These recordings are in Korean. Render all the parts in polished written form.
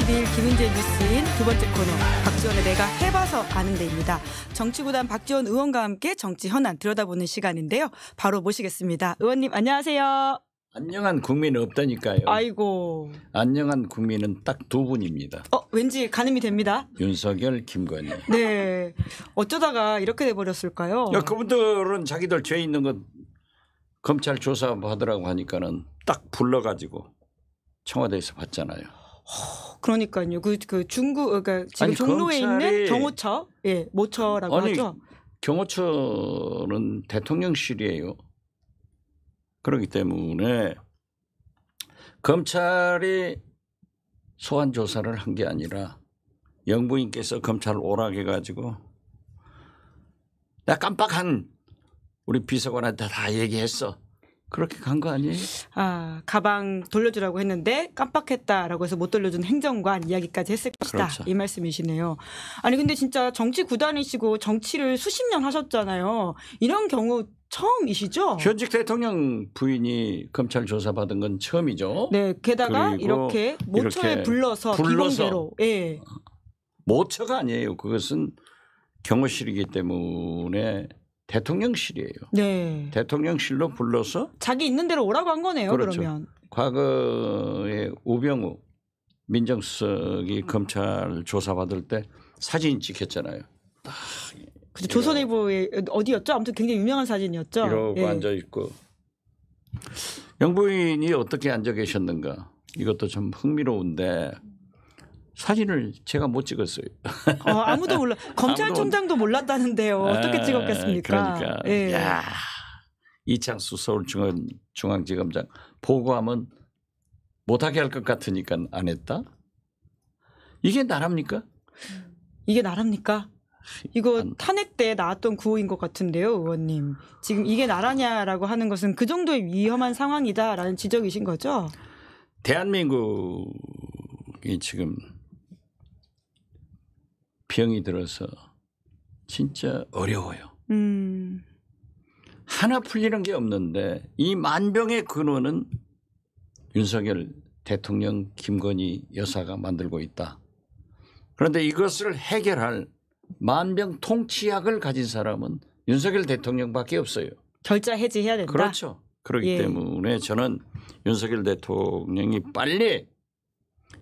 일일 김은재 뉴스인 두 번째 코너 박지원의 내가 해봐서 아는 데입니다. 정치구단 박지원 의원과 함께 정치 현안 들여다보는 시간인데요. 바로 모시겠습니다. 의원님 안녕하세요. 안녕한 국민은 없다니까요. 아이고. 안녕한 국민은 딱 두 분입니다. 왠지 가늠이 됩니다. 윤석열, 김건희. 네. 어쩌다가 이렇게 돼버렸을까요? 야, 그분들은 자기들 죄 있는 것 검찰 조사 받으라고 하니까는 딱 불러가지고 청와대에서 받잖아요. 그러니까요. 그 중국 그러니까 지금 아니, 종로에 있는 검찰이- 경호처, 모처라고 아니, 하죠. 경호처는 대통령실이에요. 그렇기 때문에 검찰이 소환 조사를 한 게 아니라 영부인께서 검찰 오락해가지고 나 깜빡한 우리 비서관한테 다 얘기했어. 그렇게 간 거 아니에요? 가방 돌려주라고 했는데 깜빡했다라고 해서 못 돌려준 행정관 이야기까지 했을 것이다. 그렇죠. 이 말씀이시네요. 아니 근데 진짜 정치 구단이시고 정치를 수십 년 하셨잖아요. 이런 경우 처음이시죠? 현직 대통령 부인이 검찰 조사 받은 건 처음이죠. 네, 게다가 그리고 이렇게 모처에 이렇게 불러서 비공개로. 예. 모처가 아니에요. 그것은 경호실이기 때문에 대통령실이에요. 네. 대통령실로 불러서 자기 있는 대로 오라고 한 거네요. 그렇죠. 그러면. 과거에 우병우 민정수석이 검찰 조사 받을 때 사진 찍혔잖아요. 그죠. 조선일보에 어디였죠? 아무튼 굉장히 유명한 사진이었죠. 이러고 예. 앉아 있고 영부인이 어떻게 앉아 계셨는가 이것도 좀 흥미로운데 사진을 제가 못 찍었어요. 아무도 몰라. 검찰총장도 몰랐다는데요. 어떻게 찍었겠습니까? 그러니까 예. 야, 이창수 서울중앙지검장 보고하면 못하게 할 것 같으니까 안 했다. 이게 나랍니까? 이게 나랍니까? 이거 탄핵 때 나왔던 구호인 것 같은데요, 의원님. 지금 이게 나라냐라고 하는 것은 그 정도의 위험한 상황이다라는 지적이신 거죠? 대한민국이 지금 병이 들어서 진짜 어려워요. 하나 풀리는 게 없는데 이 만병의 근원은 윤석열 대통령 김건희 여사가 만들고 있다. 그런데 이것을 해결할 만병통치약을 가진 사람은 윤석열 대통령밖에 없어요. 결자 해지해야 된다. 그렇죠. 그렇기 때문에 저는 윤석열 대통령이 빨리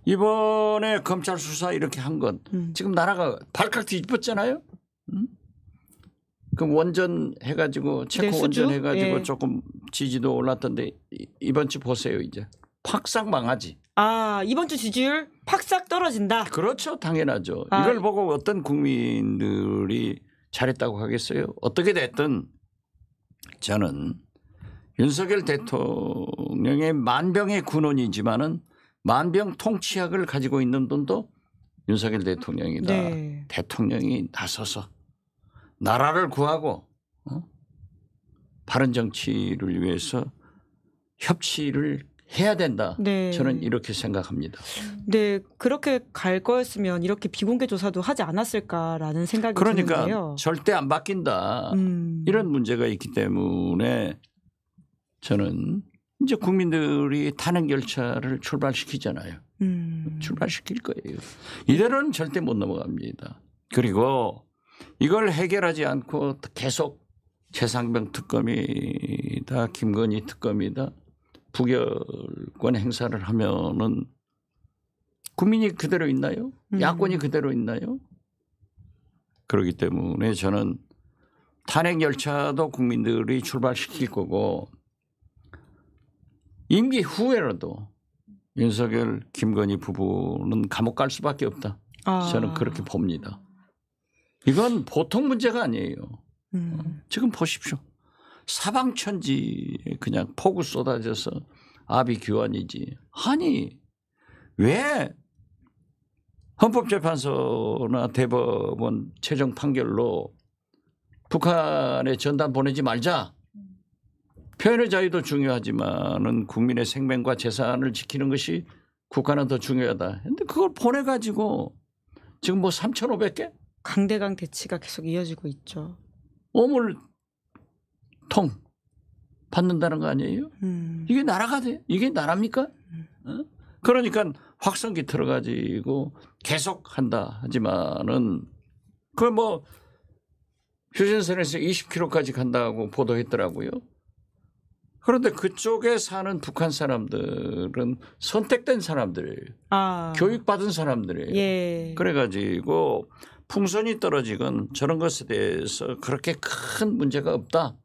이번에 검찰 수사 이렇게 한 건 지금 나라가 발칵 뒤집었잖아요. 그럼 원전 해가지고 체코 원전 해가지고 조금 지지도 올랐던데 이번 주 보세요 이제 팍싹 망하지. 이번 주 지지율 팍싹 떨어진다. 그렇죠. 당연하죠. 이걸 보고 어떤 국민들이 잘했다고 하겠어요. 어떻게 됐든 저는 윤석열 대통령의 만병의 근원이지만은 만병통치약을 가지고 있는 분도 윤석열 대통령이다. 네. 대통령이 나서서 나라를 구하고 바른 정치를 위해서 협치를 해야 된다. 네. 저는 이렇게 생각합니다. 네, 그렇게 갈 거였으면 이렇게 비공개 조사도 하지 않았을까라는 생각이 그러니까 드는데요. 절대 안 바뀐다. 이런 문제가 있기 때문에 저는 이제 국민들이 탄핵 열차를 출발시키잖아요. 출발시킬 거예요. 이대로는 절대 못 넘어갑니다. 그리고 이걸 해결하지 않고 계속 최상병 특검이다, 김건희 특검이다, 부결권 행사를 하면은 국민이 그대로 있나요? 야권이 그대로 있나요? 그렇기 때문에 저는 탄핵 열차도 국민들이 출발시킬 거고 임기 후에라도 윤석열, 김건희 부부는 감옥 갈 수밖에 없다. 저는 그렇게 봅니다. 이건 보통 문제가 아니에요. 지금 보십시오. 사방천지에 그냥 폭우 쏟아져서 아비규환이지. 아니 왜 헌법재판소나 대법원 최종 판결로 북한에 전단 보내지 말자. 표현의 자유도 중요하지만은 국민의 생명과 재산을 지키는 것이 국가는 더 중요하다. 그런데 그걸 보내가지고 지금 뭐 3,500개? 강대강 대치가 계속 이어지고 있죠. 오물통 받는다는 거 아니에요? 이게 나라가 돼? 이게 나라입니까? 그러니까 확성기 틀어가지고 계속 한다 하지만은 그 뭐 휴전선에서 20km까지 간다고 보도했더라고요. 그런데 그쪽에 사는 북한 사람들은 선택된 사람들이에요. 교육받은 사람들이에요. 예. 그래가지고 풍선이 떨어지건 저런 것에 대해서 그렇게 큰 문제가 없다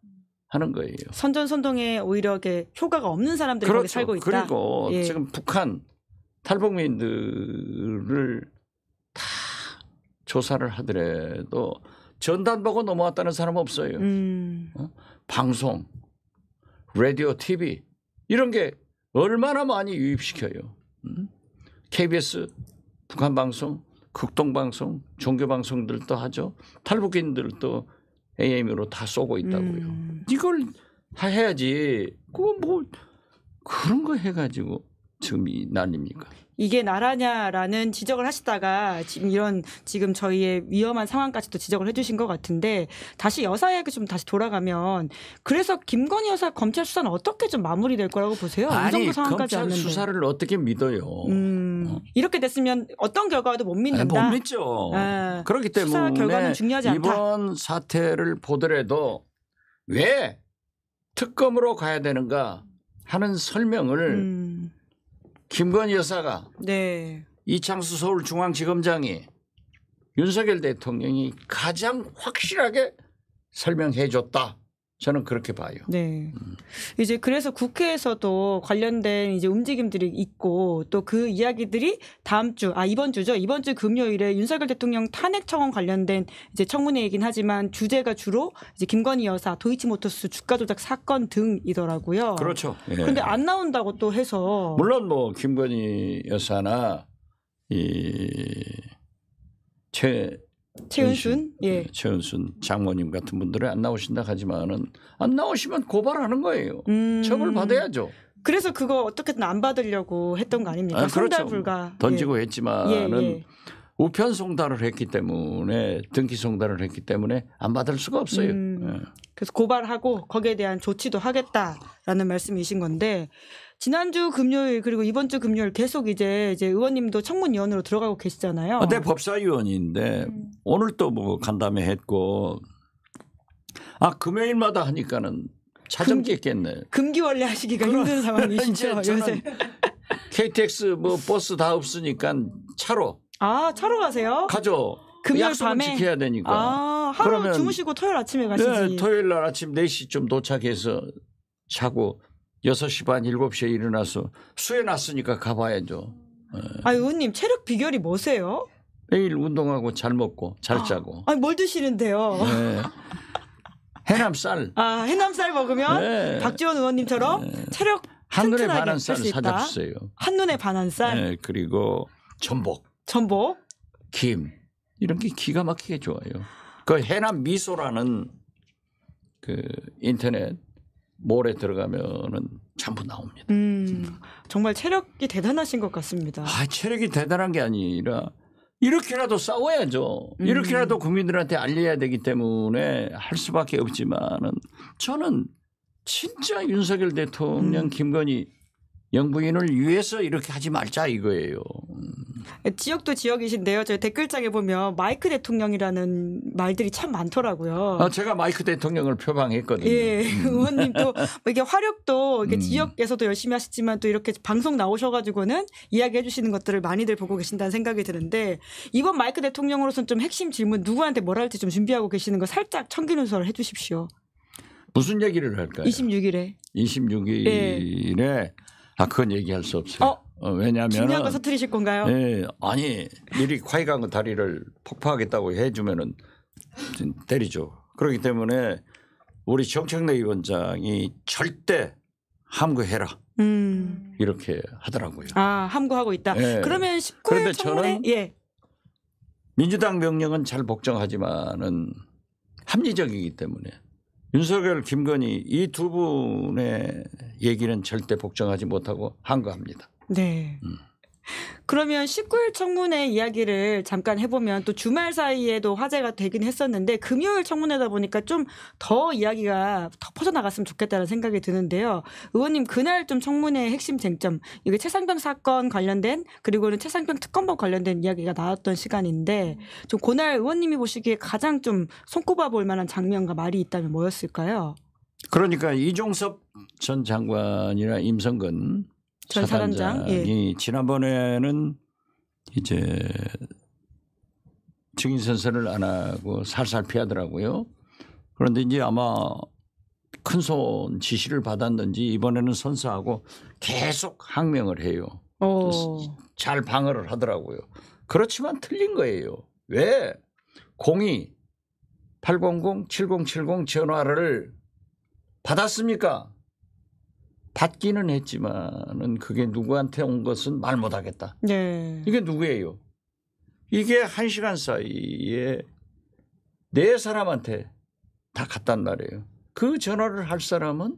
하는 거예요. 선전선동에 오히려 효과가 없는 사람들이 그렇죠. 거기 살고 있다. 그리고 예. 지금 북한 탈북민들을 다 조사를 하더라도 전단 보고 넘어왔다는 사람 없어요. 방송, 라디오, TV 이런 게 얼마나 많이 유입시켜요. KBS, 북한 방송, 극동 방송, 종교 방송들도 하죠. 탈북인들도 AM으로 다 쏘고 있다고요. 이걸 해야지. 그거 뭐 그런 거 해가지고 지금 이 난입니까? 이게 나라냐라는 지적을 하시다가 지금 저희의 위험한 상황까지도 지적을 해주신 것 같은데 다시 여사에게 좀 다시 돌아가면 그래서 김건희 여사 검찰 수사는 어떻게 좀 마무리될 거라고 보세요? 이 정도 상황까지 검찰 왔는데. 수사를 어떻게 믿어요? 이렇게 됐으면 어떤 결과도 못 믿는다. 못 믿죠. 그렇기 때문에 수사 결과는 중요하지 않다. 이번 사태를 보더라도 왜 특검으로 가야 되는가 하는 설명을 김건희 여사가 네. 이창수 서울중앙지검장이 윤석열 대통령이 가장 확실하게 설명해 줬다. 저는 그렇게 봐요. 네. 이제 그래서 국회에서도 관련된 이제 움직임들이 있고 또 그 이야기들이 이번 주죠. 이번 주 금요일에 윤석열 대통령 탄핵 청원 관련된 이제 청문회이긴 하지만 주제가 주로 이제 김건희 여사 도이치모터스 주가 조작 사건 등이더라고요. 그렇죠. 그런데 안 나온다고 또 해서 물론 뭐 김건희 여사나 최은순 최은순 장모님 같은 분들은 안 나오신다 하지만은 안 나오시면 고발하는 거예요. 처벌 받아야죠. 그래서 그거 어떻게든 안 받으려고 했던 거 아닙니까? 그렇죠. 송달 불가 던지고 했지만은 예. 우편 송달을 했기 때문에 등기 송달을 했기 때문에 안 받을 수가 없어요. 그래서 고발하고 거기에 대한 조치도 하겠다라는 말씀이신 건데 지난주 금요일 그리고 이번 주 금요일 계속 이제 의원님도 청문위원으로 들어가고 계시잖아요. 내 법사위원인데 오늘 또 뭐 간담회 했고 금요일마다 하니까는 찾음겠겠네. 금기원래 하시기가 힘든 상황이시죠 요새. KTX 뭐 버스 다 없으니까 차로. 차로 가세요? 가죠. 금요일 약속은 밤에 지켜야 되니까. 하루 그러면 주무시고 토요일 아침에 가시지. 네, 토요일 날 아침 4시쯤 도착해서 자고 6시 반 7시에 일어나서 수해놨으니까 가봐야죠. 의원님 체력 비결이 뭐세요? 매일 운동하고 잘 먹고 잘 자고. 뭘 드시는데요? 네. 해남쌀. 해남쌀 먹으면 네. 박지원 의원님처럼 체력 한눈에 튼튼하게 반한 쌀 할수 있다. 사다 주세요. 한눈에 반한 쌀. 네, 그리고 전복, 김 이런 게 기가 막히게 좋아요. 그 해남 미소라는 그 인터넷 몰에 들어가면은 전부 나옵니다. 정말 체력이 대단하신 것 같습니다. 체력이 대단한 게 아니라 이렇게라도 싸워야죠. 이렇게라도 국민들한테 알려야 되기 때문에 할 수밖에 없지만은 저는 진짜 윤석열 대통령 김건희 영부인을 위해서 이렇게 하지 말자 이거예요. 지역도 지역이신데요. 저희 댓글장에 보면 마이크 대통령이라는 말들이 참 많더라고요. 제가 마이크 대통령을 표방했거든요. 예, 의원님도 이게 화력도 이렇게 지역에서도 열심히 하시지만 또 이렇게 방송 나오셔가지고는 이야기해 주시는 것들을 많이들 보고 계신다는 생각이 드는데 이번 마이크 대통령으로서는 좀 핵심 질문 누구한테 뭘 할지 좀 준비하고 계시는 거 살짝 청기누설 해 주십시오. 무슨 얘기를 할까요? 26일에. 26일에 그건 얘기할 수 없어요. 왜냐하면 중요한 거 터뜨리실 건가요? 네, 아니 미리 콰이강 다리를 폭파하겠다고 해주면은 때리죠. 그렇기 때문에 우리 정청래 위원장이 절대 함구해라 이렇게 하더라고요. 함구하고 있다. 네. 그러면 19일 그런데 청문회 저는 민주당 명령은 잘 복종하지만은 합리적이기 때문에 윤석열, 김건희 이 두 분의 얘기는 절대 복종하지 못하고 항거합니다. 네. 그러면 19일 청문회 이야기를 잠깐 해보면 또 주말 사이에도 화제가 되긴 했었는데 금요일 청문회다 보니까 좀 더 이야기가 더 퍼져나갔으면 좋겠다는 생각이 드는데요. 의원님 그날 좀 청문회의 핵심 쟁점 이게 최상병 사건 관련된 그리고는 최상병 특검법 관련된 이야기가 나왔던 시간인데 좀 그날 의원님이 보시기에 가장 좀 손꼽아 볼 만한 장면과 말이 있다면 뭐였을까요? 그러니까 이종섭 전 장관이나 임성근 전 사단장이 사단장이 지난번에는 이제 증인 선서를 안 하고 살살 피하더라고요. 그런데 이제 아마 큰손 지시를 받았는지 이번에는 선서하고 계속 항명을 해요. 잘 방어를 하더라고요. 그렇지만 틀린 거예요. 왜? 02-800-7070 전화를 받았습니까? 받기는 했지만은 그게 누구한테 온 것은 말 못하겠다. 네. 이게 누구예요? 이게 1시간 사이에 4사람한테 다 갔단 말이에요. 그 전화를 할 사람은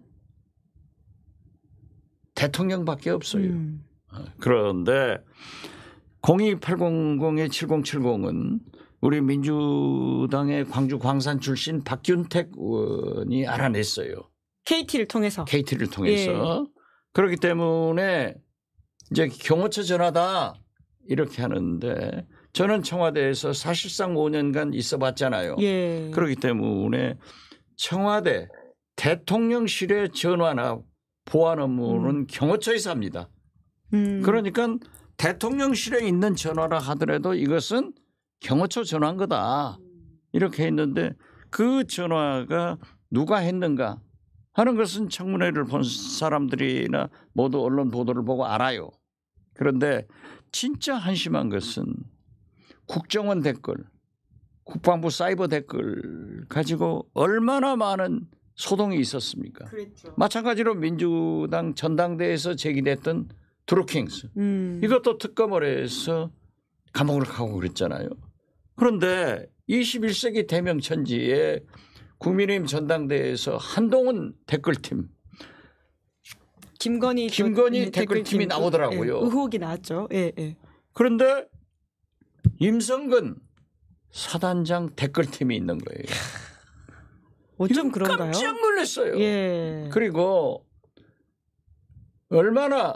대통령밖에 없어요. 그런데 02-800-7070은 우리 민주당의 광주 광산 출신 박균택 의원이 알아냈어요. KT를 통해서. KT를 통해서. 예. 그렇기 때문에 이제 경호처 전화다 이렇게 하는데 저는 청와대에서 사실상 5년간 있어봤잖아요. 예. 그렇기 때문에 청와대 대통령실의 전화나 보안 업무는 경호처에서 합니다. 그러니까 대통령실에 있는 전화라 하더라도 이것은 경호처 전화인 거다. 이렇게 했는데 그 전화가 누가 했는가 하는 것은 청문회를 본 사람들이나 모두 언론 보도를 보고 알아요. 그런데 진짜 한심한 것은 국정원 댓글, 국방부 사이버 댓글 가지고 얼마나 많은 소동이 있었습니까? 그랬죠. 마찬가지로 민주당 전당대회에서 제기됐던 드루킹스 이것도 특검을 해서 감옥을 가고 그랬잖아요. 그런데 21세기 대명천지에 국민의힘 전당대회에서 한동훈 댓글팀 김건희 댓글팀이 나오더라고요. 예, 의혹이 나왔죠. 예, 예. 그런데 임성근 사단장 댓글팀이 있는 거예요. 어쩜 그런가요? 깜짝 놀랐어요. 예. 그리고 얼마나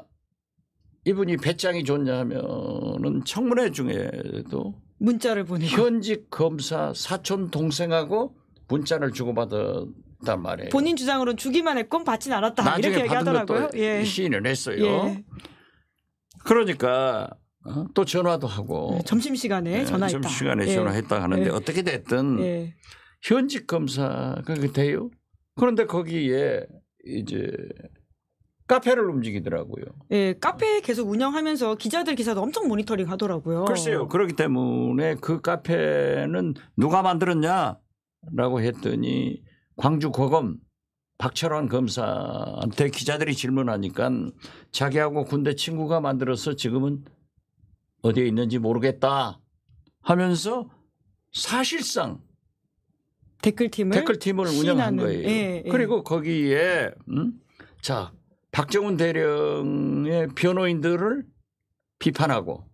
이분이 배짱이 좋냐 하면은 청문회 중에도 문자를 보내요. 현직 검사 사촌 동생하고 문자를 주고받았단 말이에요. 본인 주장으로는 주기만 했건 받진 않았다. 나중에 이렇게 얘기하더라고요. 예. 시인을 했어요. 예. 그러니까 또 전화도 하고 점심시간에 전화했다. 점심시간에 전화했다 하는데 어떻게 됐든 현직 검사가 돼요. 그런데 거기에 이제 카페를 움직이더라고요. 예, 카페 계속 운영하면서 기자들 기사도 엄청 모니터링 하더라고요. 글쎄요. 그렇기 때문에 그 카페는 누가 만들었냐라고 했더니 광주 고검 박철환 검사한테 기자들이 질문하니까 자기하고 군대 친구가 만들어서 지금은 어디에 있는지 모르겠다 하면서 사실상 댓글팀을 운영한 거예요. 예. 그리고 거기에 자 박정훈 대령의 변호인들을 비판하고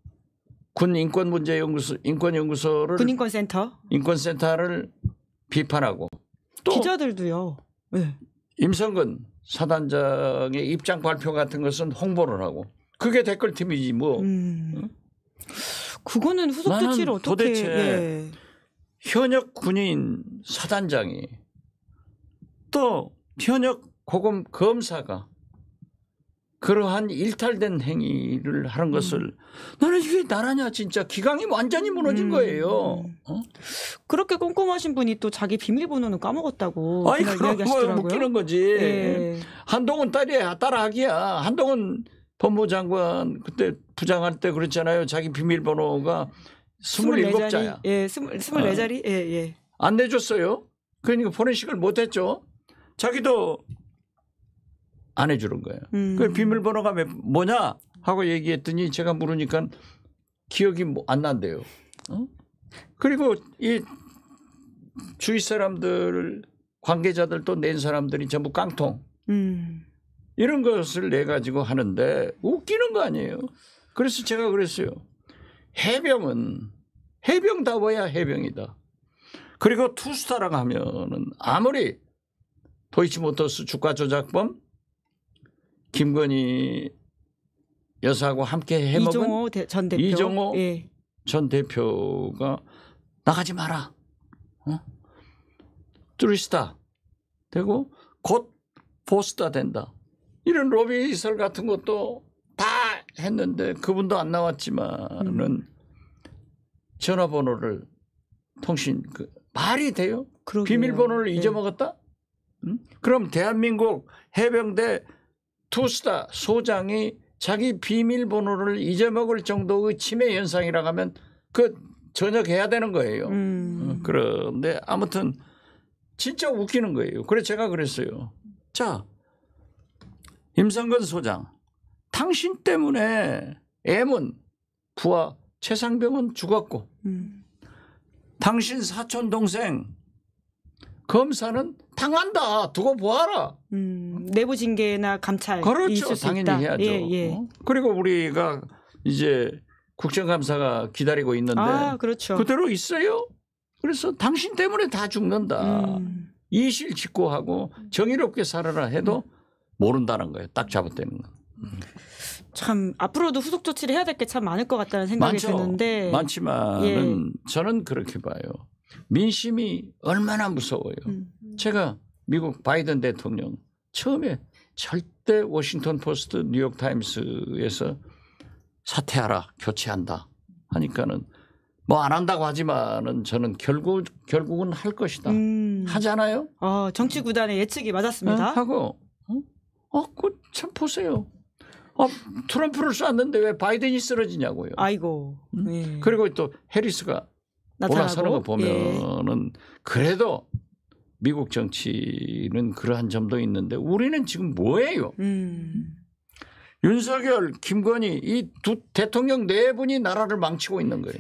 군 인권연구소를 인권센터를 비판하고 또 기자들도요. 네. 임성근 사단장의 입장 발표 같은 것은 홍보를 하고 그게 댓글팀이지 뭐. 그거는 후속 조치를 어떻게 도대체 현역 군인 사단장이 또 현역 고검 검사가 그러한 일탈된 행위를 하는 것을 나는 이게 나라냐 진짜 기강이 완전히 무너진 거예요. 그렇게 꼼꼼하신 분이 또 자기 비밀번호는 까먹었다고 아니 이야기하시더라고요. 웃기는 거지. 예. 한동훈 따라하기야. 한동훈 법무장관 그때 부장할 때 그랬잖아요. 자기 비밀번호가 27자야. 예, 24자리. 예. 안 내줬어요. 그러니까 포렌식을 못했죠. 자기도 안 해주는 거예요. 그 비밀번호가 뭐냐 하고 얘기했더니 제가 물으니까 기억이 안 난대요. 그리고 이 주위 사람들 관계자들 또 낸 사람들이 전부 깡통 이런 것을 내 가지고 하는데 웃기는 거 아니에요. 그래서 제가 그랬어요. 해병다워야 해병이다. 그리고 투스타라고 하면은 아무리 도이치모터스 주가 조작범 김건희 여사하고 함께 해먹은 이종호 전 대표. 이종호 예. 전 대표가 나가지 마라. 뚜리스타 되고 곧 포스타 된다. 이런 로비설 같은 것도 다 했는데 그분도 안 나왔지만은 전화번호를 말이 돼요? 그러게요. 비밀번호를 네. 잊어먹었다? 그럼 대한민국 해병대 투스타 소장이 자기 비밀번호를 잊어먹을 정도의 치매 현상이라고 하면 그 전역해야 되는 거예요. 그런데 아무튼 진짜 웃기는 거예요. 그래서 제가 그랬어요. 자, 임성근 소장, 당신 때문에 M은 부하 최상병은 죽었고 당신 사촌 동생 검사는 당한다. 두고 보아라. 내부 징계나 감찰 그렇죠. 있을 수 당연히 있다. 해야죠. 예, 예. 그리고 우리가 이제 국정감사가 기다리고 있는데 그렇죠. 그대로 있어요. 그래서 당신 때문에 다 죽는다. 이실직고하고 정의롭게 살아라 해도 모른다는 거예요. 딱 잡아떼는 거. 참 앞으로도 후속 조치를 해야 될 게 참 많을 것 같다는 생각이 드는데 많지만은 저는 그렇게 봐요. 민심이 얼마나 무서워요. 제가 미국 바이든 대통령 처음에 절대 워싱턴 포스트 뉴욕 타임스에서 사퇴하라 교체한다 하니까는 뭐 안 한다고 하지만은 저는 결국은 할 것이다 하잖아요. 정치 구단의 예측이 맞았습니다. 하고 그 참 보세요. 트럼프를 쐈는데 왜 바이든이 쓰러지냐고요. 아이고. 예. 그리고 또 해리스가 올라서는 거 보면은 그래도 미국 정치는 그러한 점도 있는데 우리는 지금 뭐예요? 윤석열, 김건희 이 두 대통령 네 분이 나라를 망치고 있는 거예요.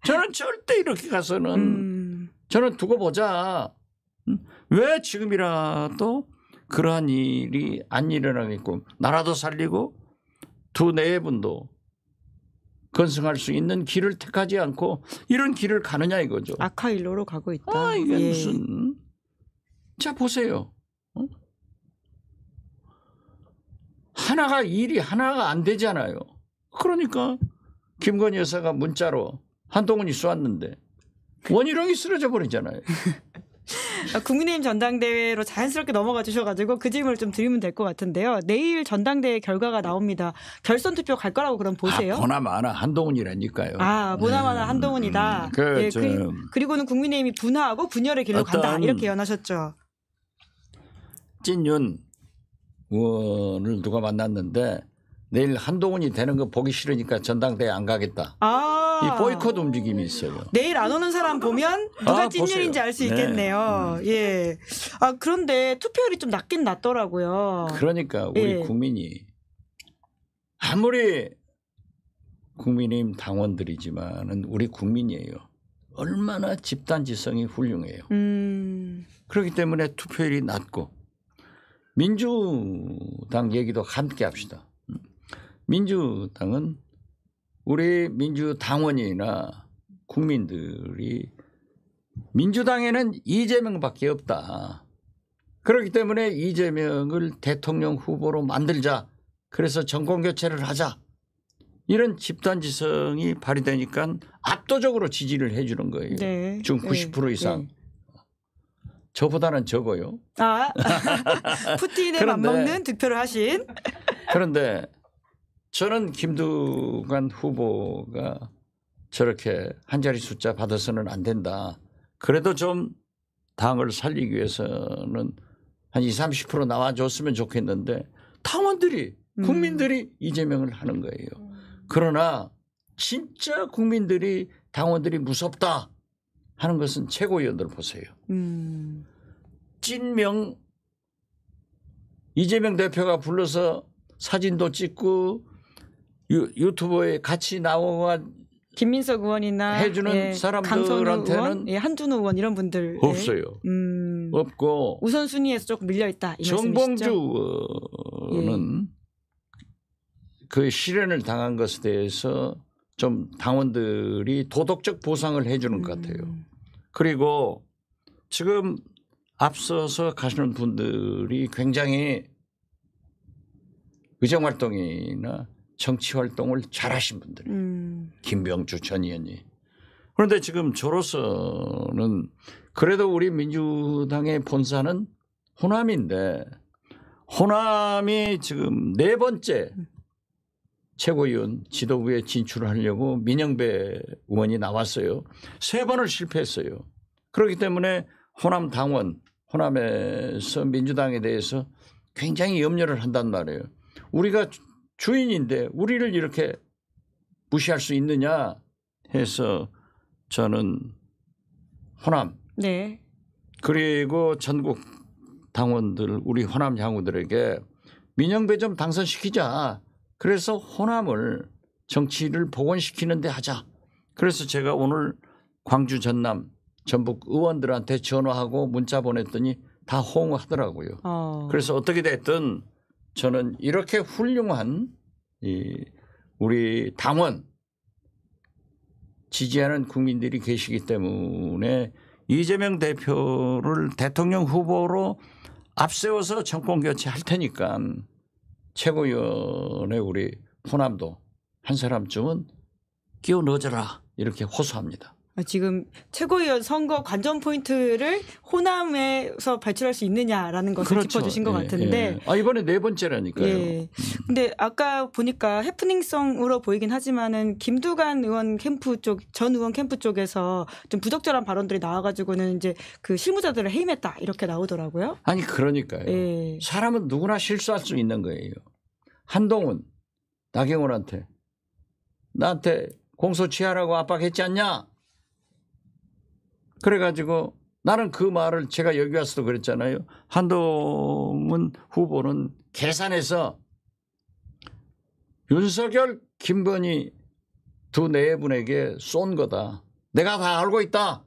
저는 절대 이렇게 가서는 저는 두고 보자. 왜 지금이라도 그러한 일이 안 일어나겠고 나라도 살리고 두 네 분도 건승할 수 있는 길을 택하지 않고 이런 길을 가느냐 이거죠. 악화일로로 가고 있다. 이게 무슨 자 보세요. 일이 하나가 안 되잖아요. 그러니까 김건희 여사가 문자로 한동훈이 쏘았는데 원희룡이 쓰러져 버리잖아요. 국민의힘 전당대회로 자연스럽게 넘어가 주셔가지고 그 질문을 좀 드리면 될 것 같은데요. 내일 전당대회 결과가 나옵니다. 결선 투표 갈 거라고 그럼 보세요? 보나마나 한동훈이라니까요. 보나마나 한동훈이다. 그리고는 국민의힘이 분화하고 분열의 길로 간다. 이렇게 예언하셨죠. 찐윤 의원을 누가 만났는데 내일 한동훈이 되는 거 보기 싫으니까 전당대회 안 가겠다. 이 보이콧 움직임이 있어요. 내일 안 오는 사람 보면 누가 찐윤인지 알 수 있겠네요. 예. 그런데 투표율이 좀 낮긴 낮더라고요. 그러니까 우리 국민이 아무리 국민의힘 당원들이지만은 우리 국민이에요. 얼마나 집단지성이 훌륭해요. 그렇기 때문에 투표율이 낮고 민주당 얘기도 함께 합시다. 민주당은 우리 민주당원이나 국민들이 민주당에는 이재명밖에 없다. 그렇기 때문에 이재명을 대통령 후보로 만들자. 그래서 정권교체를 하자. 이런 집단지성이 발휘되니까 압도적으로 지지를 해 주는 거예요. 네. 지금 90% 이상. 저보다는 적어요. 푸틴에 맞먹는 득표를 하신. 그런데 저는 김두관 후보가 저렇게 한 자리 숫자 받아서는 안 된다. 그래도 좀 당을 살리기 위해서는 한 20, 30% 나와줬으면 좋겠는데 당원들이 국민들이 이재명을 하는 거예요. 그러나 진짜 국민들이 당원들이 무섭다 하는 것은 최고위원들 보세요. 찐명 이재명 대표가 불러서 사진도 찍고 유튜브에 같이 나와 김민석 의원이나 해주는 사람들한테는 의원, 한준호 의원 이런 분들 없어요. 없고 우선순위에서 조금 밀려 있다. 이 정봉주 말씀이시죠? 의원은 그 실현을 당한 것에 대해서 좀 당원들이 도덕적 보상을 해주는 것 같아요. 그리고 지금 앞서서 가시는 분들이 굉장히 의정활동이나 정치활동을 잘하신 분들이에요. 김병주 전 의원이. 그런데 지금 저로서는 그래도 우리 민주당의 본사는 호남인데 호남이 지금 4번째 최고위원 지도부에 진출하려고 민영배 의원이 나왔어요. 3번을 실패했어요. 그렇기 때문에 호남 당원, 호남에서 민주당에 대해서 굉장히 염려를 한단 말이에요. 우리가 주인인데 우리를 이렇게 무시할 수 있느냐 해서 저는 호남 네. 그리고 전국 당원들 우리 호남 향우들에게 민영배 좀 당선시키자. 그래서 호남을 정치를 복원시키는 데 하자. 그래서 제가 오늘 광주 전남 전북 의원들한테 전화하고 문자 보냈더니 다 호응하더라고요. 그래서 어떻게 됐든 저는 이렇게 훌륭한 우리 당원 지지하는 국민들이 계시기 때문에 이재명 대표를 대통령 후보로 앞세워서 정권 교체할 테니까 최고위원회 우리 호남도 한 사람쯤은 끼워 넣어줘라 이렇게 호소합니다. 지금 최고위원 선거 관전 포인트를 호남에서 발출할 수 있느냐라는 것을 그렇죠. 짚어주신 것 같은데. 이번에 4번째라니까요. 예. 근데 아까 보니까 해프닝성으로 보이긴 하지만은 김두관 의원 캠프 쪽, 전 의원 캠프 쪽에서 좀 부적절한 발언들이 나와가지고는 이제 그 실무자들을 해임했다 이렇게 나오더라고요. 아니 그러니까요. 예. 사람은 누구나 실수할 수 있는 거예요. 한동훈, 나경원한테 나한테 공소 취하라고 압박했지 않냐? 그래가지고 나는 그 말을 제가 여기 와서도 그랬잖아요. 한동훈 후보는 계산해서 윤석열, 김건희 두 네 분에게 쏜 거다. 내가 다 알고 있다.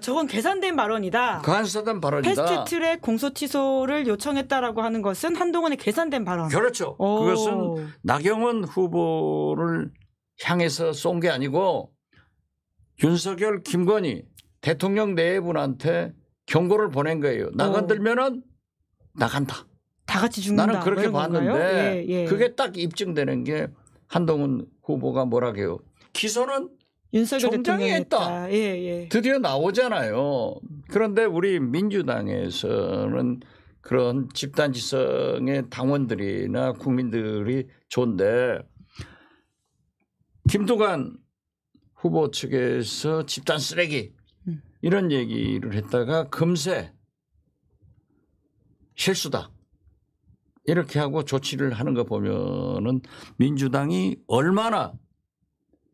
저건 계산된 발언이다. 간사단 발언이다. 패스트트랙 공소 취소를 요청했다라고 하는 것은 한동훈의 계산된 발언. 그렇죠. 그것은 나경원 후보를 향해서 쏜 게 아니고 윤석열, 김건희 대통령 네 분한테 경고를 보낸 거예요. 나간들면은 나간다. 다 같이 죽는다. 나는 그렇게 봤는데 예. 그게 딱 입증되는 게 한동훈 후보가 뭐라고요? 기소는 윤석열 총장이 대통령이 했다. 예. 드디어 나오잖아요. 그런데 우리 민주당에서는 그런 집단지성의 당원들이나 국민들이 좋은데 김두관 후보 측에서 집단 쓰레기 이런 얘기를 했다가 금세 실수다. 이렇게 하고 조치를 하는 거 보면은 민주당이 얼마나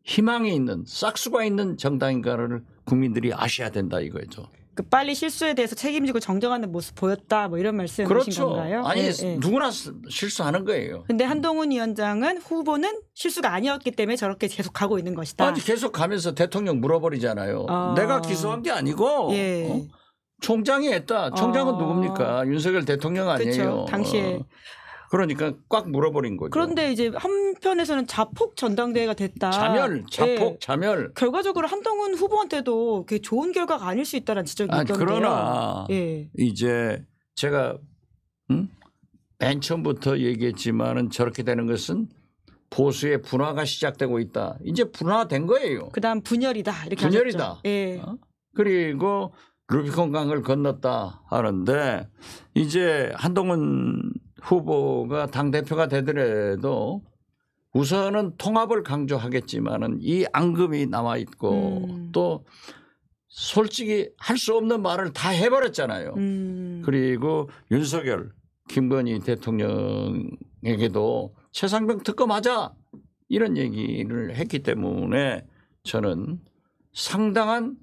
희망이 있는 싹수가 있는 정당인가를 국민들이 아셔야 된다 이거죠. 빨리 실수에 대해서 책임지고 정정하는 모습 보였다 뭐 이런 말씀이신 그렇죠. 건가요? 아니 예. 누구나 실수하는 거예요. 근데 한동훈 위원장은 후보는 실수가 아니었기 때문에 저렇게 계속 가고 있는 것이다. 아니 계속 가면서 대통령 물어버리잖아요. 내가 기소한 게 아니고 총장이 했다. 총장은 누굽니까? 윤석열 대통령 아니에요. 그렇죠. 당시에. 그러니까 꽉 물어버린 거죠. 그런데 이제 한편에서는 자폭 전당대회가 됐다. 자멸. 결과적으로 한동훈 후보한테도 그게 좋은 결과가 아닐 수 있다는 지적이 있던데요. 그러나 이제 제가 맨 처음부터 얘기했지만은 저렇게 되는 것은 보수의 분화가 시작되고 있다. 이제 분화된 거예요. 그다음 분열이다. 이렇게 분열이다. 하셨죠. 예. 그리고 루비콘 강을 건넜다 하는데 이제 한동훈 후보가 당대표가 되더라도 우선은 통합을 강조하겠지만은 이 앙금이 남아 있고 또 솔직히 할 수 없는 말을 다 해버렸잖아요. 그리고 윤석열, 김건희 대통령에게도 최상병 특검하자 이런 얘기를 했기 때문에 저는 상당한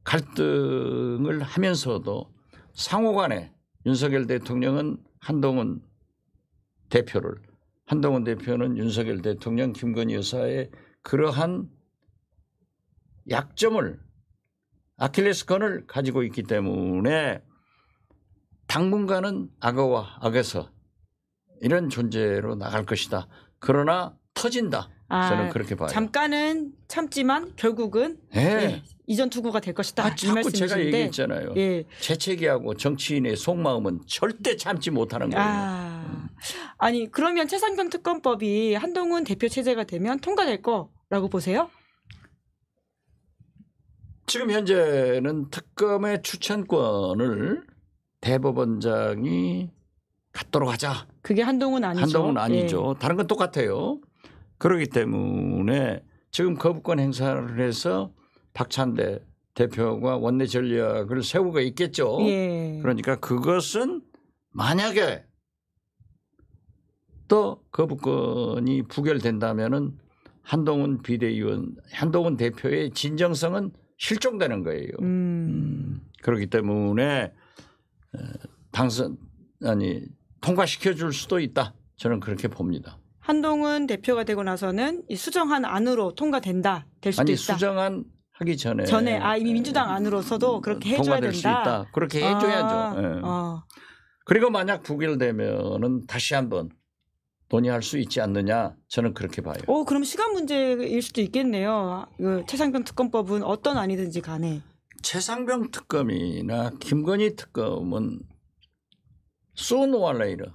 갈등을 하면서도 상호간에 윤석열 대통령은 한동훈 대표는 윤석열 대통령 김건희 여사의 그러한 약점을 아킬레스건을 가지고 있기 때문에 당분간은 악어와 악에서 이런 존재로 나갈 것이다. 그러나 터진다. 저는 그렇게 봐요. 잠깐은 참지만 결국은 네. 이전 투구가 될 것이다. 이 자꾸 말씀이신데. 제가 얘기했잖아요. 예. 재채기하고 정치인의 속마음은 절대 참지 못하는 거예요. 아니 그러면 최상병 특검법이 한동훈 대표 체제가 되면 통과될 거라고 보세요? 지금 현재는 특검의 추천권을 대법원장이 갖도록 하자. 그게 한동훈 아니죠. 한동훈 아니죠. 다른 건 똑같아요. 그렇기 때문에 지금 거부권 행사를 해서 박찬대 대표가 원내 전략을 세우고 있겠죠. 예. 그러니까 그것은 만약에 또 거부권이 부결된다면은 한동훈 비대위원, 한동훈 대표의 진정성은 실종되는 거예요. 그렇기 때문에 통과시켜 줄 수도 있다. 저는 그렇게 봅니다. 한동훈 대표가 되고 나서는 이 수정안 안으로 통과된다. 될 수도 있다. 수정안 하기 전에 이미 민주당 안으로서도 그렇게 해줘야 통과될 된다. 수 있다. 그렇게 해줘야죠. 예. 그리고 만약 부결되면은 다시 한번 논의할 수 있지 않느냐 저는 그렇게 봐요. 그럼 시간 문제일 수도 있겠네요. 최상병 특검법은 어떤 안이든지 간에. 최상병 특검이나 김건희 특검은 소노알레이러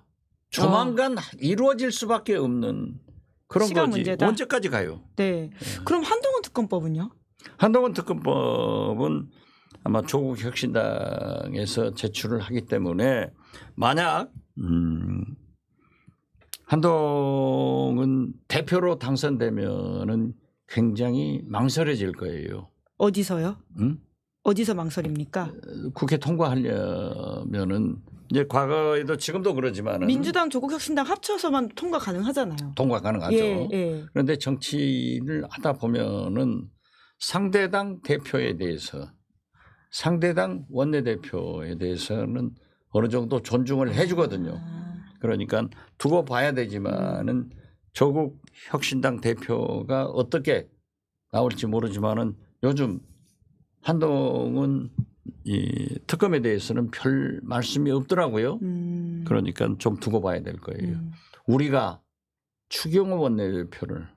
조만간 이루어질 수밖에 없는 그런 시간 거지. 문제다. 언제까지 가요? 네. 그럼 한동훈 특검법은요? 한동훈 특검법은 아마 조국 혁신당에서 제출을 하기 때문에 만약 한동훈 대표로 당선되면은 굉장히 망설여질 거예요. 어디서요? 어디서 망설입니까? 국회 통과하려면은 이제 과거에도 지금도 그러지만은 민주당 조국 혁신당 합쳐서만 통과 가능하잖아요. 통과 가능하죠. 예. 그런데 정치를 하다 보면은 상대당 대표에 대해서 상대당 원내대표에 대해서는 어느 정도 존중을 해주거든요. 그러니까 두고 봐야 되지만은 조국 혁신당 대표가 어떻게 나올지 모르지만은 요즘 한동훈 이 특검에 대해서는 별 말씀이 없더라고요. 그러니까 좀 두고 봐야 될 거예요. 우리가 추경호 원내대표를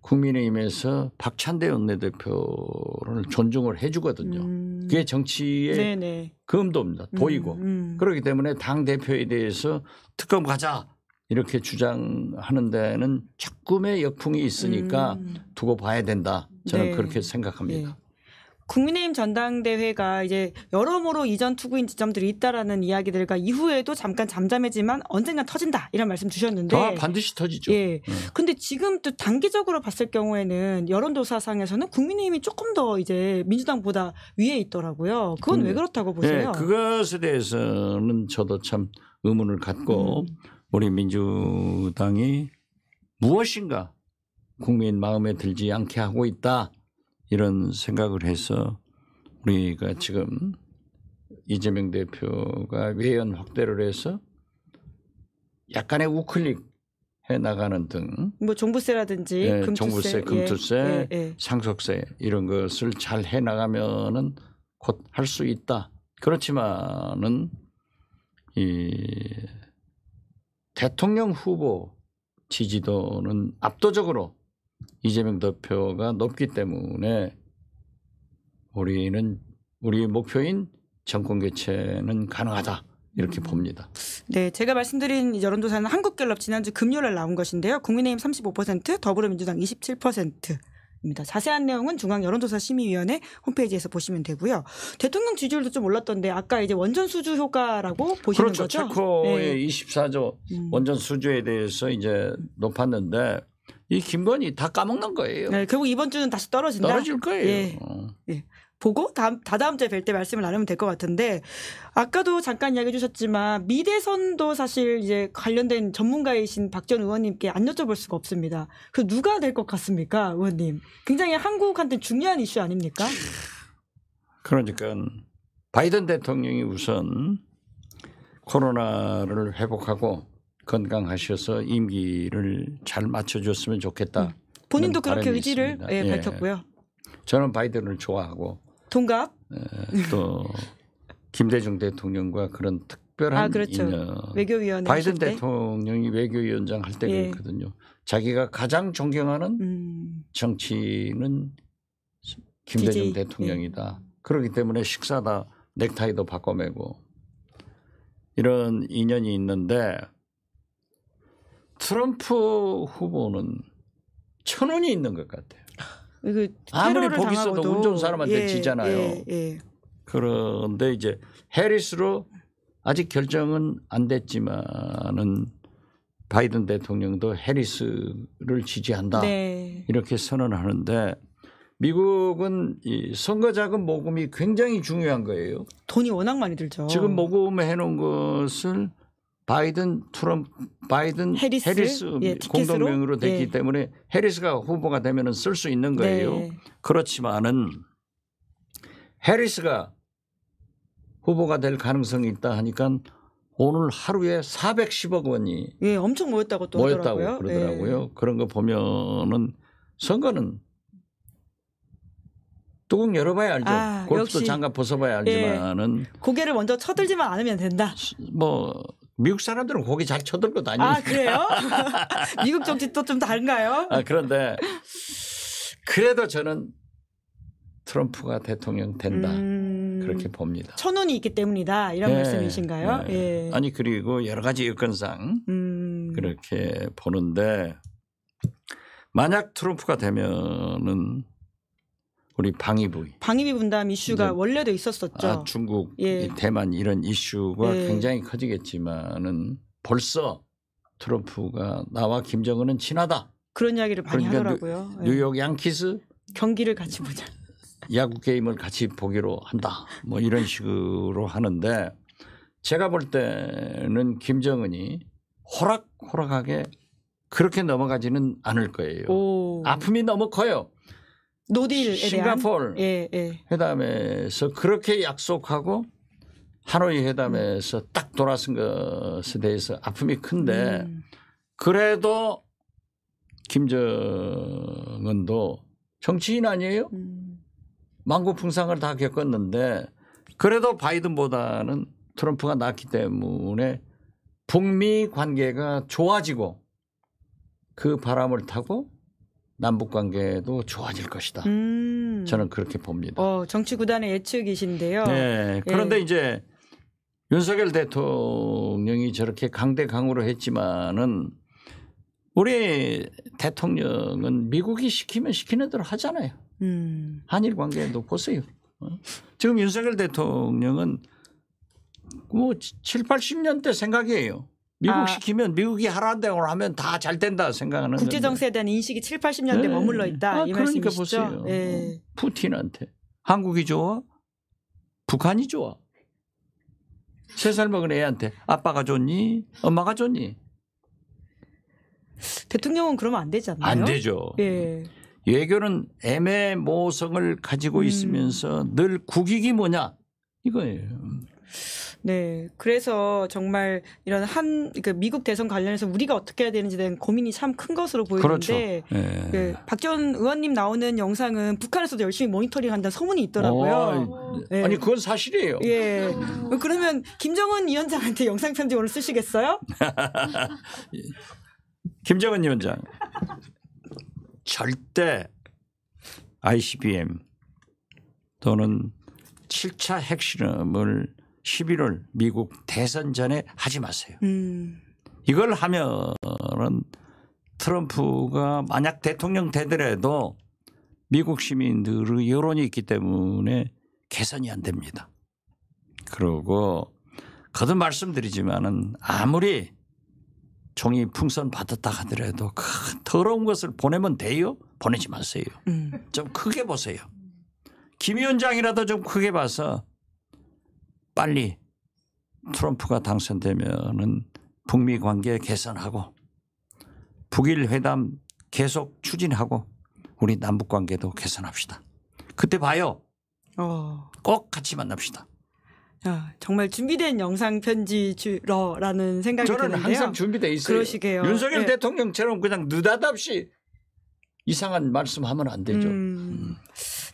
국민의힘에서 박찬대 원내대표를 존중을 해주거든요. 그게 정치의 검도입니다. 도이고. 그렇기 때문에 당 대표에 대해서 특검 가자 이렇게 주장하는 데는 조금의 역풍이 있으니까 두고 봐야 된다. 저는 그렇게 생각합니다. 국민의힘 전당대회가 이제 여러모로 이전 투구인 지점들이 있다라는 이야기들과 이후에도 잠깐 잠잠해지만 언젠가 터진다 이런 말씀 주셨는데 반드시 터지죠. 예. 근데 지금 또 단기적으로 봤을 경우에는 여론조사상에서는 국민의힘이 조금 더 이제 민주당보다 위에 있더라고요. 그건 왜 그렇다고 보세요? 네, 그것에 대해서는 저도 참 의문을 갖고 우리 민주당이 무엇인가 국민 마음에 들지 않게 하고 있다. 이런 생각을 해서 우리가 지금 이재명 대표가 외연 확대를 해서 약간의 우클릭 해 나가는 등 뭐 종부세라든지 금투세, 종부세, 금투세, 상속세 이런 것을 잘 해 나가면은 곧 할 수 있다. 그렇지만은 이 대통령 후보 지지도는 압도적으로 이재명 대표가 높기 때문에 우리 목표인 정권 교체는 가능하다 이렇게 봅니다. 네, 제가 말씀드린 여론조사는 한국갤럽 지난주 금요일에 나온 것인데요. 국민의힘 35%, 더불어민주당 27%입니다. 자세한 내용은 중앙여론조사심의위원회 홈페이지에서 보시면 되고요. 대통령 지지율도 좀 올랐던데 아까 이제 원전 수주 효과라고 보시는 그렇죠. 거죠? 체코의 24조 원전 수주에 대해서 이제 높았는데 이 김건희 다 까먹는 거예요. 네, 결국 이번 주는 다시 떨어진다. 떨어질 거예요. 예. 보고 다다음 주에 뵐 때 말씀을 나누면 될 것 같은데 아까도 잠깐 이야기해 주셨지만 미대선도 사실 이제 관련된 전문가이신 박 전 의원님께 안 여쭤볼 수가 없습니다. 그 누가 될 것 같습니까, 의원님? 굉장히 한국한테 중요한 이슈 아닙니까? 그러니까 바이든 대통령이 우선 코로나를 회복하고 건강하셔서 임기를 잘 맞춰줬으면 좋겠다. 본인도 그렇게 의지를 있습니다. 밝혔고요. 저는 바이든을 좋아하고 동갑. 또 김대중 대통령과 그런 특별한 그렇죠. 인연. 외교위원 바이든 하실 때? 대통령이 외교위원장 할 때가 예. 있거든요. 자기가 가장 존경하는 정치인은 김대중 DJ. 대통령이다. 그렇기 때문에 식사다 넥타이도 바꿔매고 이런 인연이 있는데 트럼프 후보는 천운이 있는 것 같아요. 아무리 테러를 복 있어도 당하고도 운 좋은 사람한테 지잖아요. 예. 그런데 이제 해리스로 아직 결정은 안 됐지만은 바이든 대통령도 해리스를 지지한다. 네. 이렇게 선언하는데 미국은 이 선거 자금 모금이 굉장히 중요한 거예요. 돈이 워낙 많이 들죠. 지금 모금해 놓은 것을 바이든 해리스 예, 티켓으로? 공동명의로 됐기 예. 때문에 해리스가 후보가 되면은 쓸 수 있는 거예요. 네. 그렇지만은 해리스가 후보가 될 가능성이 있다 하니까 오늘 하루에 410억 원이 예, 엄청 모였다고 또 모였다고 하더라고요. 그러더라고요. 예. 그런 거 보면은 선거는 뚜껑 열어봐야 알죠. 골프도 역시. 장갑 벗어봐야 알지만은 고개를 먼저 쳐들지만 않으면 된다. 뭐 미국 사람들은 고개 잘 쳐들고 다니니까. 그래요? 미국 정치 또 좀 다른가요? 그런데 그래도 저는 트럼프가 대통령 된다 그렇게 봅니다. 천운이 있기 때문이다 이런 네, 말씀이신가요? 네. 예. 아니 그리고 여러 가지 여건상 그렇게 보는데 만약 트럼프가 되면은 우리 방위비 분담 이슈가 원래도 있었었죠. 중국, 예. 대만 이런 이슈가 예. 굉장히 커지겠지만은 벌써 트럼프가 나와 김정은은 친하다. 그런 이야기를 많이 그러니까 하더라고요. 예. 뉴욕 양키스 경기를 같이 보자. 야구 게임을 같이 보기로 한다. 뭐 이런 식으로 하는데 제가 볼 때는 김정은이 호락호락하게 그렇게 넘어가지는 않을 거예요. 오. 아픔이 너무 커요. 노딜에 대한 싱가포르 예. 회담에서 그렇게 약속하고 하노이 회담에서 딱 돌아선 것에 대해서 아픔이 큰데 그래도 김정은도 정치인 아니에요? 만고풍상을 다 겪었는데 그래도 바이든보다는 트럼프가 낫기 때문에 북미 관계가 좋아지고 그 바람을 타고 남북 관계도 좋아질 것이다. 저는 그렇게 봅니다. 정치 구단의 예측이신데요. 네. 그런데 이제 윤석열 대통령이 저렇게 강대강으로 했지만은 우리 대통령은 미국이 시키면 시키는 대로 하잖아요. 한일 관계도 보세요. 지금 윤석열 대통령은 뭐 7, 80년대 생각이에요. 미국 시키면 미국이 하라는 대로 하면 다 잘 된다 생각하는 국제 정세에 대한 인식이 7, 80년대 머물러 있다. 이 그러니까 말씀이시죠? 보세요. 예. 푸틴한테 한국이 좋아? 북한이 좋아? 3살 먹은 애한테 아빠가 좋니? 엄마가 좋니? 대통령은 그러면 안 되지 않나요? 안 되죠. 예. 외교는 애매모성을 가지고 있으면서 늘 국익이 뭐냐 이거예요. 네. 그래서 정말 이런 미국 대선 관련해서 우리가 어떻게 해야 되는지에 대한 고민이 참 큰 것으로 보이는데 그렇죠. 네. 박지원 의원님 나오는 영상은 북한에서도 열심히 모니터링 한다는 소문이 있더라고요. 네. 아니 그건 사실이에요. 예. 그러면 김정은 위원장한테 영상 편지 오늘 쓰시겠어요? 김정은 위원장 절대 ICBM 또는 7차 핵실험을 11월 미국 대선 전에 하지 마세요. 이걸 하면은 트럼프가 만약 대통령 되더라도 미국 시민들의 여론이 있기 때문에 개선이 안 됩니다. 그리고 거듭 말씀드리지만은 아무리 종이 풍선 받았다 하더라도 큰 더러운 것을 보내면 돼요? 보내지 마세요. 좀 크게 보세요. 김 위원장이라도 좀 크게 봐서 빨리 트럼프가 당선되면은 북미 관계 개선하고 북일 회담 계속 추진하고 우리 남북 관계도 개선합시다. 그때 봐요. 꼭 같이 만납시다. 정말 준비된 영상 편지 주러라는 생각이 저는 드는데요. 항상 준비돼 있어요. 그러시게요. 윤석열 네. 대통령처럼 그냥 느닷없이 이상한 말씀하면 안 되죠.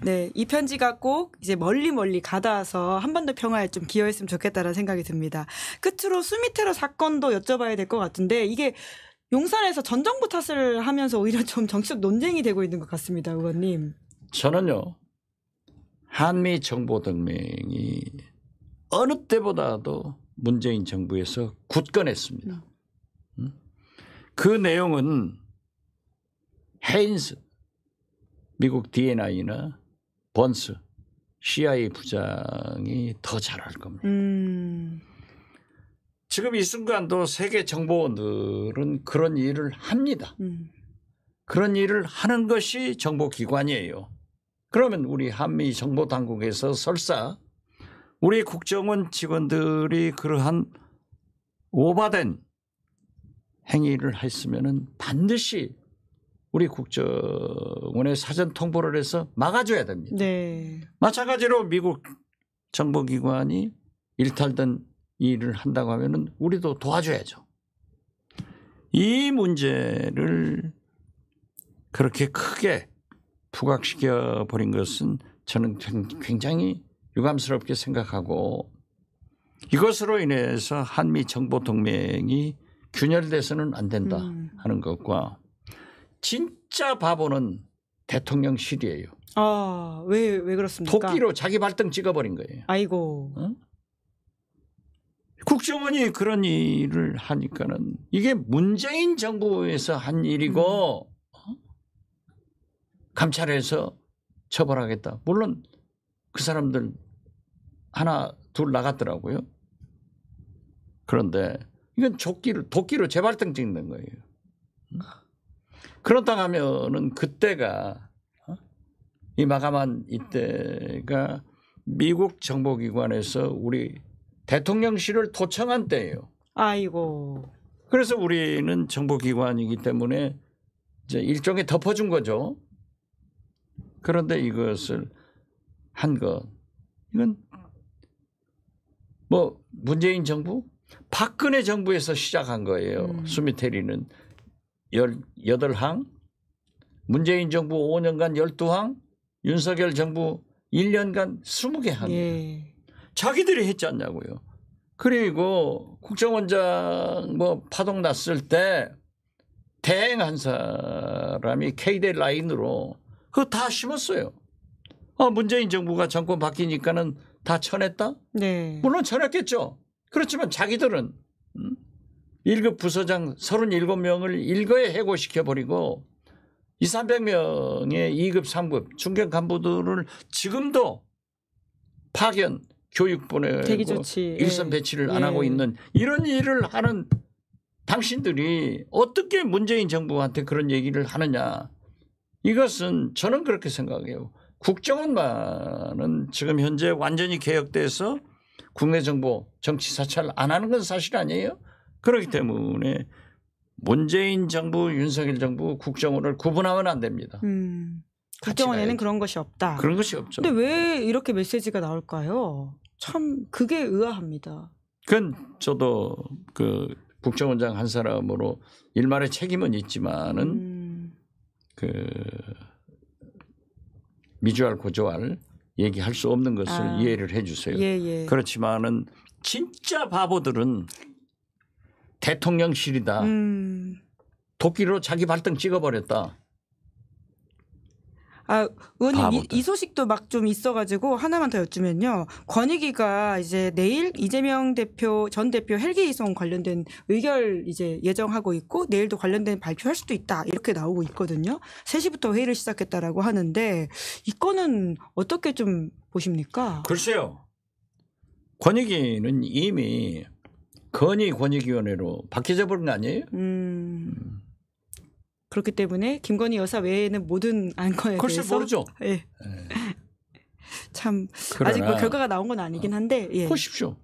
네, 이 편지가 꼭 이제 멀리 가닿아서 한 번 더 평화에 좀 기여했으면 좋겠다라는 생각이 듭니다. 끝으로 수미 테러 사건도 여쭤봐야 될 것 같은데 이게 용산에서 전 정부 탓을 하면서 오히려 좀 정치적 논쟁이 되고 있는 것 같습니다, 의원님. 저는요, 한미 정보 동맹이 어느 때보다도 문재인 정부에서 굳건했습니다. 그 내용은 헤인스, 미국 D&I나 번스, CIA 부장이 더 잘 알 겁니다. 지금 이 순간도 세계 정보원들은 그런 일을 합니다. 그런 일을 하는 것이 정보기관이에요. 그러면 우리 한미 정보당국에서 설사 우리 국정원 직원들이 그러한 오바된 행위를 했으면 반드시 우리 국정원에 사전 통보를 해서 막아줘야 됩니다. 네. 마찬가지로 미국 정보기관이 일탈된 일을 한다고 하면 우리도 도와줘야죠. 이 문제를 그렇게 크게 부각시켜 버린 것은 저는 굉장히 유감스럽게 생각하고 이것으로 인해서 한미 정보 동맹이 균열돼서는 안 된다 하는 것과 진짜 바보는 대통령실이에요. 아, 왜 그렇습니까? 토끼로 자기 발등 찍어버린 거예요. 아이고. 어? 국정원이 그런 일을 하니까는 이게 문재인 정부에서 한 일이고 감찰해서 처벌하겠다. 물론 그 사람들 하나 둘 나갔더라고요. 그런데 이건 도끼로 제 발등 찍는 거예요. 그렇다 하면은 그때가 이 마감한 이때가 미국 정보기관에서 우리 대통령실을 도청한 때예요. 아이고. 그래서 우리는 정보기관이기 때문에 이제 일종의 덮어준 거죠. 그런데 이것을 한 것, 이건 뭐 문재인 정부, 박근혜 정부에서 시작한 거예요. 수미테리는 18항, 문재인 정부 5년간 12항, 윤석열 정부 1년간 20개 항. 예. 자기들이 자기들이 했지 않냐고요. 그리고 국정원장 뭐 파동 났을 때 대행한 사람이 K대 라인으로 그거 다 심었어요. 문재인 정부가 정권 바뀌니까는 다 쳐냈다? 네. 물론 쳐냈겠죠. 그렇지만 자기들은 1급 부서장 37명을 일거에 해고시켜버리고 200~300명의 2급, 3급 중견 간부들을 지금도 파견, 교육 보내고 대기 조치. 일선 예. 배치를 안 하고 있는 이런 일을 하는 당신들이 어떻게 문재인 정부한테 그런 얘기를 하느냐. 이것은 저는 그렇게 생각해요. 국정원만은 지금 현재 완전히 개혁돼서 국내 정보 정치 사찰 안 하는 건 사실 아니에요. 그렇기 때문에 문재인 정부, 윤석열 정부 국정원을 구분하면 안 됩니다. 국정원에는 가야죠. 그런 것이 없다. 그런 것이 없죠. 근데 왜 이렇게 메시지가 나올까요? 참 그게 의아합니다. 그건 저도 그 국정원장 한 사람으로 일말의 책임은 있지만은 그 미주알 고조알 얘기할 수 없는 것을 이해를 해 주세요. 예. 그렇지만은 진짜 바보들은 대통령실이다. 도끼로 자기 발등 찍어버렸다. 의원님 이 소식도 막 좀 있어가지고 하나만 더 여쭈면요. 권익위가 이제 내일 이재명 전 대표 헬기 이송 관련된 의결 이제 예정하고 있고 내일도 관련된 발표할 수도 있다 이렇게 나오고 있거든요. 3시부터 회의를 시작했다라고 하는데 이 건은 어떻게 좀 보십니까? 글쎄요. 권익위는 이미 건의권익위원회로 바뀌어 버린 거 아니에요? 그렇기 때문에 김건희 여사 외에는 모든 안건에 글쎄 대해서 모르죠. 예. 참 아직 뭐 결과가 나온 건 아니긴 한데 예. 보십시오.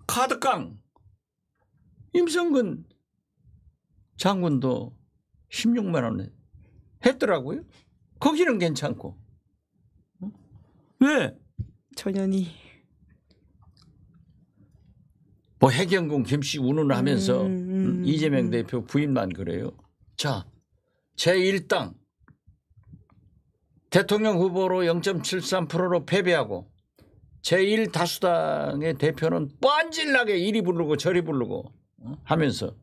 카드깡 임성근 장군도 16만 원 했더라고요. 거기는 괜찮고 왜? 전현희 뭐 해경군 김씨 운운하면서 이재명 대표 부인만 그래요. 자, 제1당 대통령 후보로 0.73%로 패배하고 제1다수당의 대표는 뻔질나게 이리 부르고 저리 부르고 하면서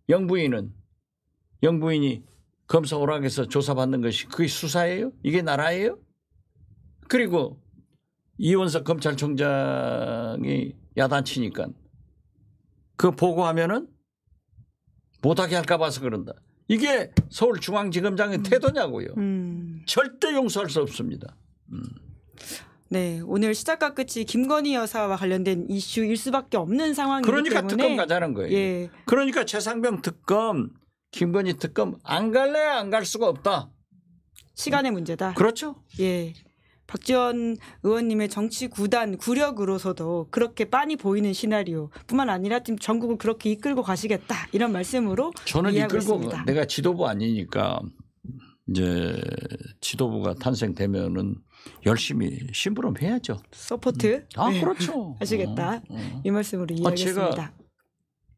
영부인이 검사 오락에서 조사받는 것이 그게 수사예요? 이게 나라예요? 그리고 이원석 검찰총장이 야단치니까 그 보고하면은 못하게 할까 봐서 그런다. 이게 서울중앙지검장의 태도냐고요. 절대 용서할 수 없습니다. 네, 오늘 시작과 끝이 김건희 여사와 관련된 이슈일 수밖에 없는 상황이기 그러니까 때문에 특검 가자는 거예요. 예. 그러니까 최상병 특검, 김건희 특검 안 갈래야 안 갈 수가 없다. 시간의 문제다. 그렇죠. 예. 박지원 의원님의 정치 구단 구력으로서도 그렇게 빤히 보이는 시나리오뿐만 아니라 지금 전국을 그렇게 이끌고 가시겠다 이런 말씀으로 저는 이해하고 이끌고 있습니다. 내가 지도부 아니니까 이제 지도부가 탄생되면은 열심히 심부름 해야죠. 서포트 네. 그렇죠. 하시겠다 이 말씀으로 이해하겠습니다. 제가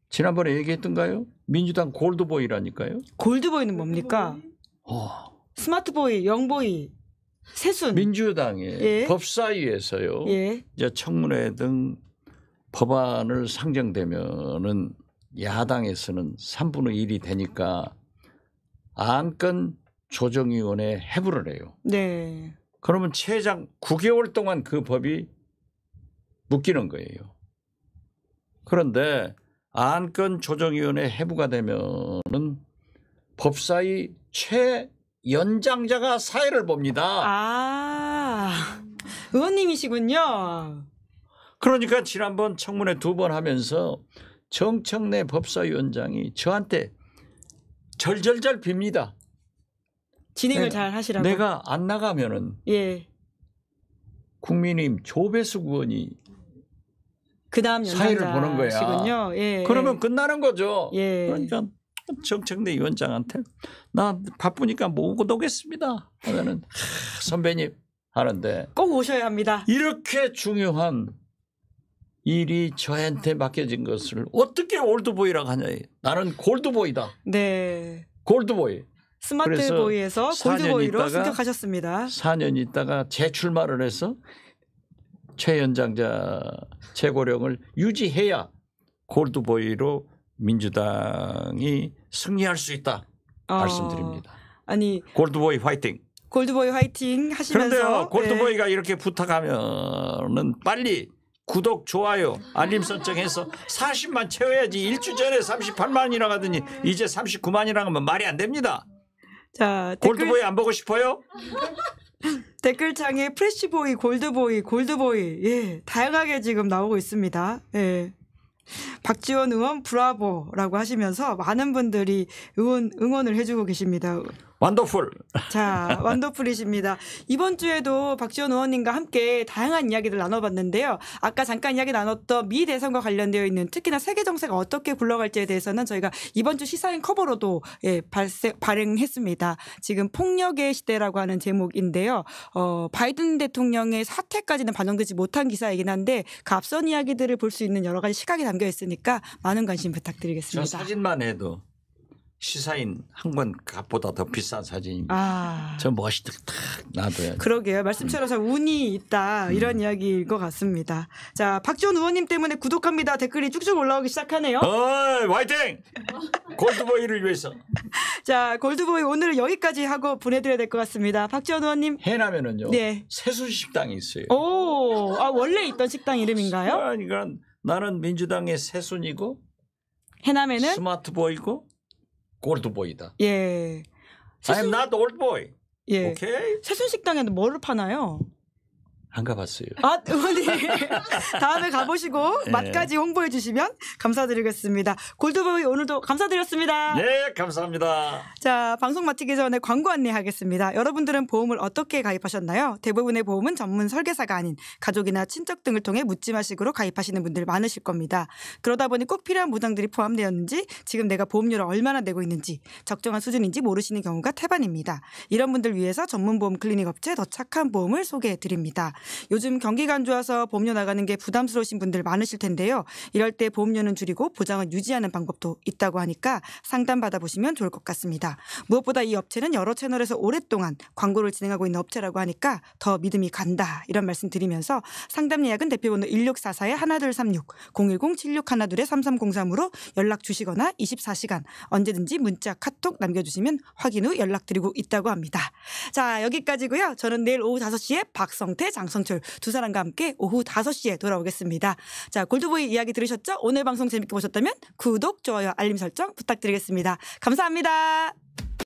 지난번에 얘기했던가요? 민주당 골드보이라니까요. 골드보이는 뭡니까? 스마트보이, 영보이, 세순. 민주당의 예. 법사위에서요. 예. 이제 청문회 등 법안을 상정되면은 야당에서는 3분의 1이 되니까 안건 조정위원회 해부를 해요. 네. 그러면 최장 9개월 동안 그 법이 묶이는 거예요. 그런데 안건 조정위원회 해부가 되면은 법사위 최연장자가 사회를 봅니다. 아, 의원님이시군요. 그러니까 지난번 청문회 2번 하면서 정청래 법사위원장이 저한테 절절절 빕니다. 진행을 잘 하시라고. 내가 안 나가면은 예. 국민의힘 조배수 의원이 그다음 사회를 보는 거야. 연장자시군요. 예. 그러면 끝나는 거죠. 예. 그러니까 정청래 위원장한테 나 바쁘니까 못 오겠습니다 하면은 선배님 하는데 꼭 오셔야 합니다. 이렇게 중요한 일이 저한테 맡겨진 것을 어떻게 올드보이라고 하냐. 나는 골드보이다. 네. 골드보이. 스마트보이에서 골드보이로 있다가 승격하셨습니다. 4년 있다가 재출마를 해서 최연장자 최고령을 유지해야 골드보이로 민주당이 승리할 수 있다 말씀드립니다. 아니 골드보이 화이팅. 골드보이 화이팅 하시면서 그런데요. 골드보이가 이렇게 부탁하면은 빨리 구독, 좋아요, 알림 설정해서 40만 채워야지. 1주 전에 38만이라고 하더니 이제 39만이라고 하면 말이 안 됩니다. 자, 골드보이 안 보고 싶어요? 댓글창에 프레시보이, 골드보이 예, 다양하게 지금 나오고 있습니다. 예. 박지원 의원 브라보라고 하시면서 많은 분들이 응원을 해주고 계십니다. 완더풀. 자, 완더풀이십니다. 이번 주에도 박지원 의원님과 함께 다양한 이야기를 나눠봤는데요. 아까 잠깐 이야기 나눴던 미 대선과 관련되어 있는 특히나 세계 정세가 어떻게 굴러갈지에 대해서는 저희가 이번 주 시사인 커버로도 예, 발행했습니다. 지금 폭력의 시대라고 하는 제목인데요. 바이든 대통령의 사퇴까지는 반영되지 못한 기사이긴 한데 그 앞선 이야기들을 볼 수 있는 여러 가지 시각이 담겨 있으니까 많은 관심 부탁드리겠습니다. 저 사진만 해도 시사인 한 권 값보다 더 비싼 사진입니다. 저 멋있게 탁 놔둬야죠. 그러게요. 말씀처럼 참 운이 있다 이런 이야기일 것 같습니다. 자, 박지원 의원님 때문에 구독합니다. 댓글이 쭉쭉 올라오기 시작하네요. 화이팅! 골드보이를 위해서. 자, 골드보이 오늘 여기까지 하고 보내드려야 될 것 같습니다. 박지원 의원님. 해남에는요. 네. 세순식당이 있어요. 오, 원래 있던 식당 이름인가요? 그러니까 나는 민주당의 세순이고 해남에는 스마트보이고 골드보이다. 예. I'm not old boy. 예. 오케이? 세순식당에는 뭐를 파나요? 안 가봤어요. 의원님 다음에 가보시고 네. 맛까지 홍보해 주시면 감사드리겠습니다. 골드보이 오늘도 감사드렸습니다. 네, 감사합니다. 자, 방송 마치기 전에 광고 안내하겠습니다. 여러분들은 보험을 어떻게 가입하셨나요? 대부분의 보험은 전문 설계사가 아닌 가족이나 친척 등을 통해 묻지마식으로 가입하시는 분들 많으실 겁니다. 그러다 보니 꼭 필요한 보장들이 포함되었는지 지금 내가 보험료를 얼마나 내고 있는지 적정한 수준인지 모르시는 경우가 태반입니다. 이런 분들 위해서 전문 보험 클리닉 업체 더 착한 보험을 소개해 드립니다. 요즘 경기가 안 좋아서 보험료 나가는 게 부담스러우신 분들 많으실 텐데요. 이럴 때 보험료는 줄이고 보장을 유지하는 방법도 있다고 하니까 상담 받아보시면 좋을 것 같습니다. 무엇보다 이 업체는 여러 채널에서 오랫동안 광고를 진행하고 있는 업체라고 하니까 더 믿음이 간다 이런 말씀 드리면서 상담 예약은 대표번호 1644-1236 010-7612-3303으로 연락 주시거나 24시간 언제든지 문자 카톡 남겨주시면 확인 후 연락드리고 있다고 합니다. 자, 여기까지고요. 저는 내일 오후 5시에 박성태, 장성철 두 사람과 함께 오후 5시에 돌아오겠습니다. 자, 골드보이 이야기 들으셨죠? 오늘 방송 재밌게 보셨다면 구독, 좋아요, 알림 설정 부탁드리겠습니다. 감사합니다.